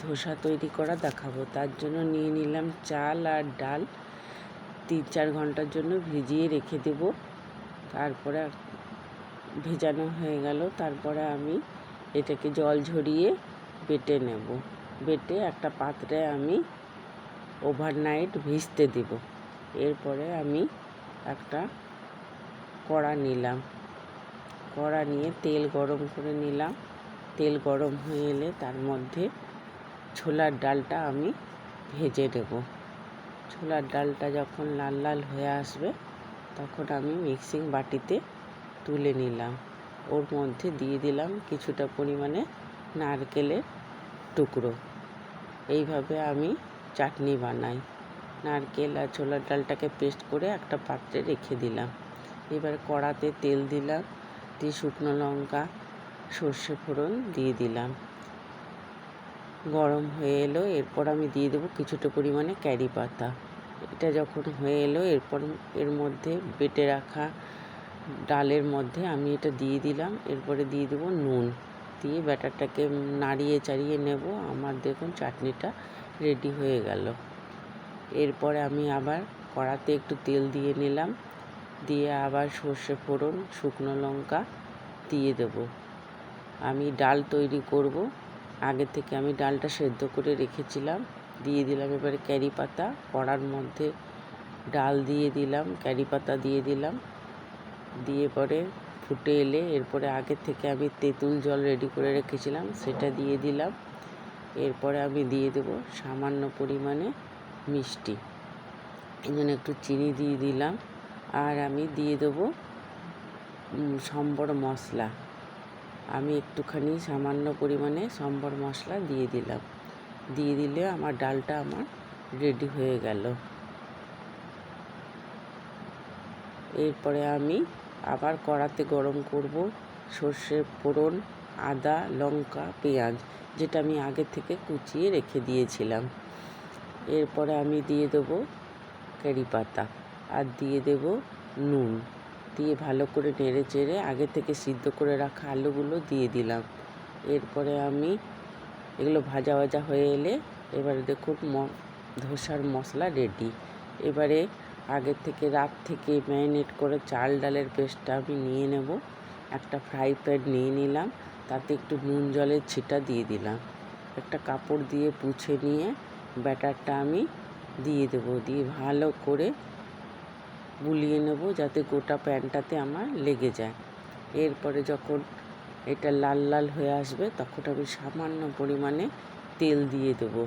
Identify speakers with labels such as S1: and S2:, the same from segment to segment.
S1: ধোসা তৈরি করা দেখাবো। তার জন্য নিয়ে নিলাম চাল আর ডাল, 3-4 ঘন্টার জন্য ভিজিয়ে রেখে দেব। তারপরে ভেজানো হয়ে গেল, তারপরে আমি এটাকে জল ঝরিয়ে বেটে নেব। বেটে একটা পাত্রে আমি ওভারনাইট ভিজতে দেব। এরপরে আমি একটা কড়া নিলাম, কড়া নিয়ে তেল গরম করে নিলাম। তেল গরম হয়ে এলে তার মধ্যে ছোলার ডালটা আমি ভেজে নেব। ছোলার ডালটা যখন লাল লাল হয়ে আসবে তখন আমি মিক্সিং বাটিতে তুলে নিলাম। ওর মধ্যে দিয়ে দিলাম কিছুটা পরিমাণে নারকেলের টুকরো। এইভাবে আমি চাটনি বানাই। নারকেল আর ছোলার ডালটাকে পেস্ট করে একটা পাত্রে রেখে দিলাম। এবার কড়াতে তেল দিলাম, দিয়ে শুকনো লঙ্কা, সর্ষে ফোড়ন দিয়ে দিলাম। গরম হয়ে এলো, এরপর আমি দিয়ে দেবো কিছুটা পরিমাণে কারি পাতা। এটা যখন হয়ে এলো এরপর এর মধ্যে বেটে রাখা ডালের মধ্যে আমি এটা দিয়ে দিলাম। এরপরে দিয়ে দেবো নুন, দিয়ে ব্যাটারটাকে নাড়িয়ে চাড়িয়ে নেব। আমার দেখুন চাটনিটা রেডি হয়ে গেল। এরপরে আমি আবার কড়াতে একটু তেল দিয়ে নিলাম, দিয়ে আবার সর্ষে ফোড়ন, শুকনো লঙ্কা দিয়ে দেবো। আমি ডাল তৈরি করব, আগে থেকে আমি ডালটা সেদ্ধ করে রেখেছিলাম। দিয়ে দিলাম এবারে কারি পাতা, কড়ার মধ্যে ডাল দিয়ে দিলাম, কারি পাতা দিয়ে দিলাম। দিয়ে পরে ফুটে এলে এরপরে আগে থেকে আমি তেঁতুল জল রেডি করে রেখেছিলাম সেটা দিয়ে দিলাম। এরপরে আমি দিয়ে দেবো সামান্য পরিমাণে মিষ্টি, এখানে একটু চিনি দিয়ে দিলাম। আর আমি দিয়ে দেবো সম্বর মশলা। আমি একটুখানি সামান্য পরিমাণে সম্বর মশলা দিয়ে দিলাম। দিয়ে দিলে আমার ডালটা আমার রেডি হয়ে গেল। এরপরে আমি আবার কড়াতে গরম করব সর্ষে ফোড়ন, আদা, লঙ্কা, পেঁয়াজ, যেটা আমি আগে থেকে কুচিয়ে রেখে দিয়েছিলাম। এরপরে আমি দিয়ে দেবো কারি পাতা আর দিয়ে দেব নুন, দিয়ে ভালো করে নেড়ে চেড়ে আগে থেকে সিদ্ধ করে রাখা আলুগুলো দিয়ে দিলাম। এরপরে আমি এগুলো ভাজা ভাজা হয়ে এলে এবারে দেখুন ধোসার মশলা রেডি। এবারে আগের থেকে রাত থেকে ম্যারিনেট করে চাল ডালের পেস্টটা আমি নিয়ে নেব। একটা ফ্রাই প্যান নিয়ে নিলাম, তাতে একটু নুন জলের ছিটা দিয়ে দিলাম। একটা কাপড় দিয়ে পুছে নিয়ে ব্যাটারটা আমি দিয়ে দেবো, দিয়ে ভালো করে গুলিয়ে নেব যাতে গোটা প্যানটাতে আমার লেগে যায়। এরপরে যখন এটা লাল লাল হয়ে আসবে তখন আমি সামান্য পরিমাণে তেল দিয়ে দেবো।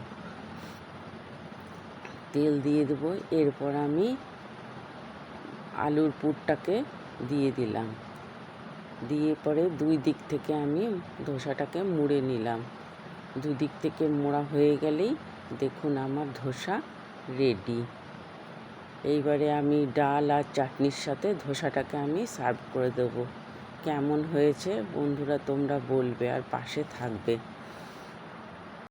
S1: এরপর আমি আলুর পুরটাকে দিয়ে দিলাম। দিয়ে পরে দুই দিক থেকে আমি ধোসাটাকে মুড়ে নিলাম। দুই দিক থেকে মোড়া হয়ে গেলেই দেখুন আমার ধোসা রেডি। এইবারে আমি ডাল আর চাটনির সাথে ধোসাটাকে আমি সার্ভ করে দেবো। কেমন হয়েছে বন্ধুরা তোমরা বলবে আর পাশে থাকবে।